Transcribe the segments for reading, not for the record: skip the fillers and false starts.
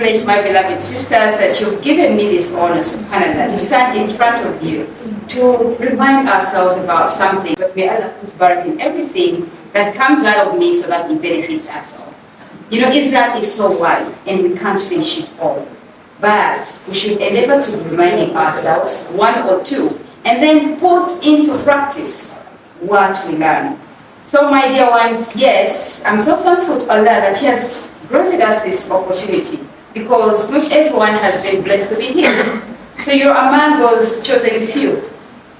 privilege, my beloved sisters, that you've given me this honor, subhanAllah, to stand in front of you, to remind ourselves about something. But may Allah put barak in everything that comes out of me so that it benefits us all. You know, Islam is so wide and we can't finish it all. But we should endeavor to be reminding ourselves one or two and then put into practice what we learn. So my dear ones, yes, I'm so thankful to Allah that He has granted us this opportunity, because not everyone has been blessed to be here. So you're among those chosen few,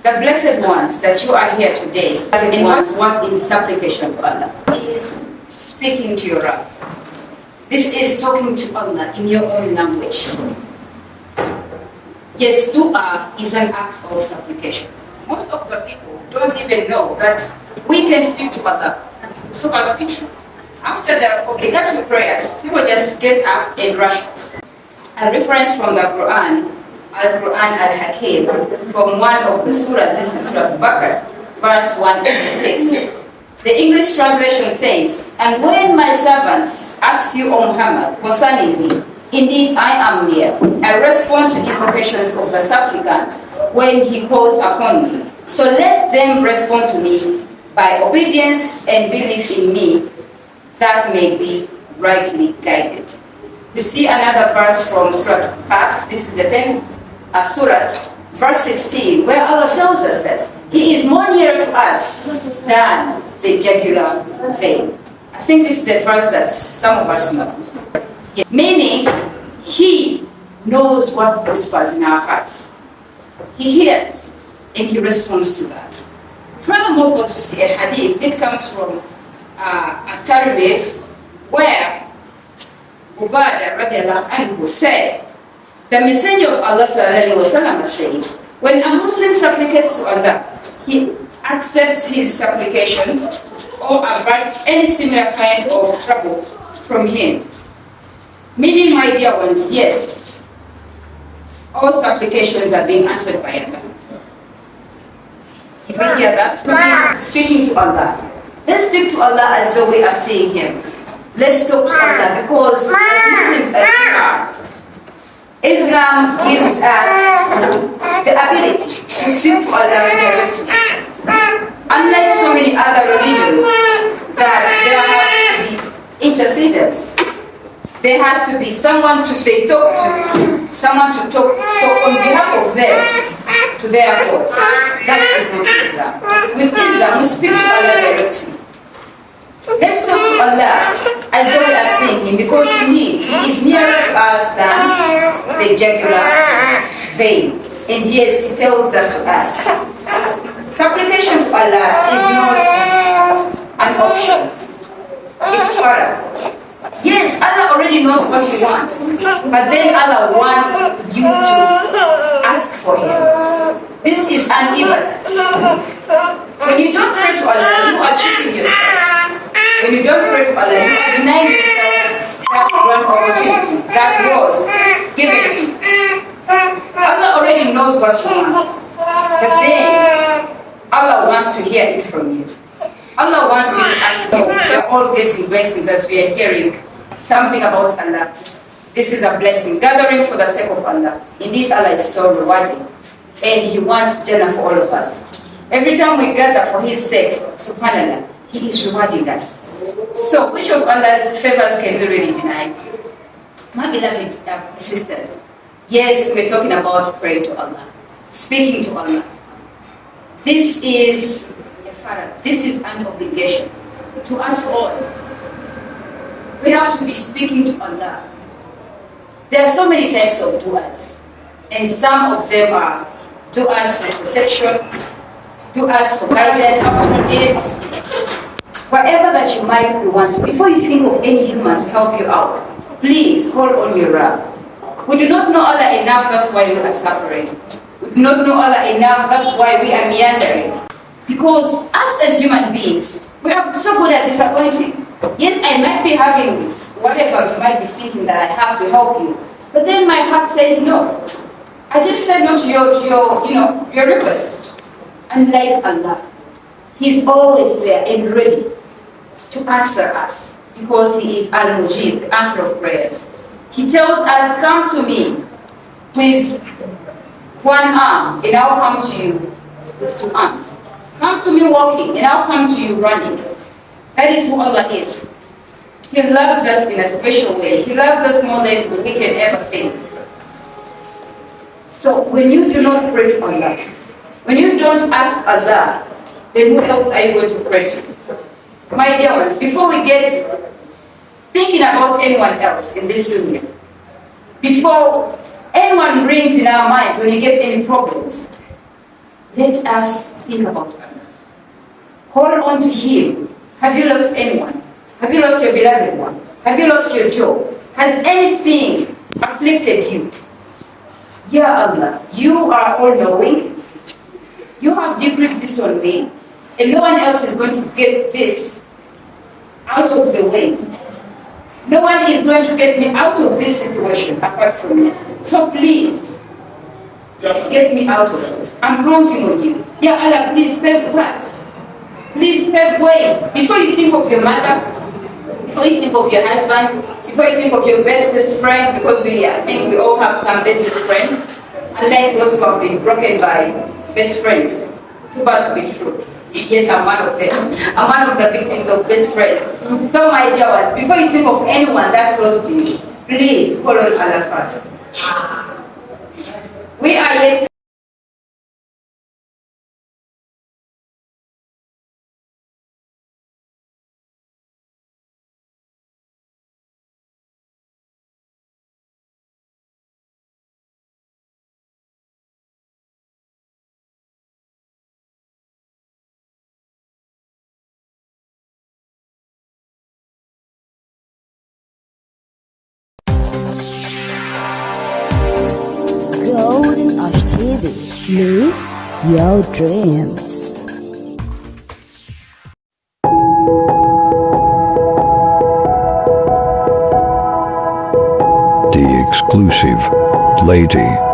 the blessed ones that you are here today. And what is supplication to Allah? Is speaking to your Rabb. This is talking to Allah in your own language. Yes, dua is an act of supplication. Most of the people don't even know that we can speak to Allah. So about to be true. After the obligatory prayers, people just get up and rush off. A reference from the Quran, Al-Quran Al-Hakim, from one of the surahs, this is Surah Al-Baqarah, verse 186. The English translation says, "And when my servants ask you, O Muhammad, concerning me, indeed I am near. I respond to invocations of the supplicant when he calls upon me. So let them respond to me by obedience and belief in me, that may be rightly guided." We see another verse from Surah Kaf, this is the 10th Surah, verse 16, where Allah tells us that He is more near to us than the jugular vein. I think this is the verse that some of us know. Meaning, He knows what whispers in our hearts. He hears and He responds to that. Furthermore, go to see a hadith. It comes from At-Tirmidhi, where Ubadah radiallahu anhu said, the Messenger of Allah sallallahu alaihi wasallam said, when a Muslim supplicates to Allah, He accepts his supplications or averts any similar kind of trouble from him. Meaning, my dear ones, yes, all supplications are being answered by Allah. You will hear that? Speaking to Allah. Let's speak to Allah as though we are seeing Him. Let's talk to Allah, because Muslims as we are, Islam gives us the ability to speak to Allah directly. Unlike so many other religions, that there has to be interceders. There has to be someone they talk to, someone to talk on behalf of them to their God. That is not Islam. With Islam, we speak to Allah directly. Let's talk to Allah as though we are seeing Him, because indeed He is nearer to us than the jugular vein. And yes, He tells that to us. Supplication to Allah is not an option. It's farah. Yes, Allah already knows what you want, but then Allah wants you to ask for Him. This is an ibadah. When you don't pray to Allah, you are cheating yourself. When you don't pray to Allah, you are denying yourself that one opportunity that was given to you. Allah already knows what you want, but then Allah wants to hear it from you. Allah wants you to ask Him. We're all getting blessings as we are hearing something about Allah. This is a blessing, gathering for the sake of Allah. Indeed, Allah is so rewarding, and He wants Jannah for all of us. Every time we gather for His sake, subhanAllah, He is rewarding us. So, which of Allah's favors can we really deny? My beloved sisters, yes, we're talking about praying to Allah, speaking to Allah. This is a farah. This is an obligation to us all. We have to be speaking to Allah. There are so many types of du'as, and some of them are du'as for protection, du'as for guidance, for needs. Whatever that you might want, before you think of any human to help you out, please call on your Rabb. We do not know Allah enough, that's why we are suffering. We do not know Allah enough, that's why we are meandering. Because us as human beings, we are so good at disappointing. Yes, I might be having this, whatever you might be thinking that I have to help you, but then my heart says no. I just said no to your request. Unlike Allah, He's always there and ready to answer us, because He is Al-Mujib, the answer of prayers. He tells us, come to me with one arm, and I'll come to you with two arms. Come to me walking, and I'll come to you running. That is who Allah is. He loves us in a special way. He loves us more than we can ever think. So when you do not pray to Allah, when you don't ask Allah, then who else are you going to pray to? My dear ones, before we get thinking about anyone else in this dunya, before anyone brings in our minds when you get any problems, let us think about Allah. Call on to Him. Have you lost anyone? Have you lost your beloved one? Have you lost your job? Has anything afflicted you? Ya Allah, you are all-knowing. You have decreed this on me, and no one else is going to get this out of the way. No one is going to get me out of this situation apart from me. So please, get me out of this. I'm counting on you. Ya Allah, please pave paths. Please pave ways. Before you think of your mother, before you think of your husband, before you think of your bestest friend, because I think we all have some bestest friends, unlike those who have been broken by best friends. Too bad to be true. Yes, I'm one of them. I'm one of the victims of best friends. So my dear ones, before you think of anyone that close to you, please call on Allah first. We are yet to Golden Ashuurah TV. Live your dreams. The exclusive lady.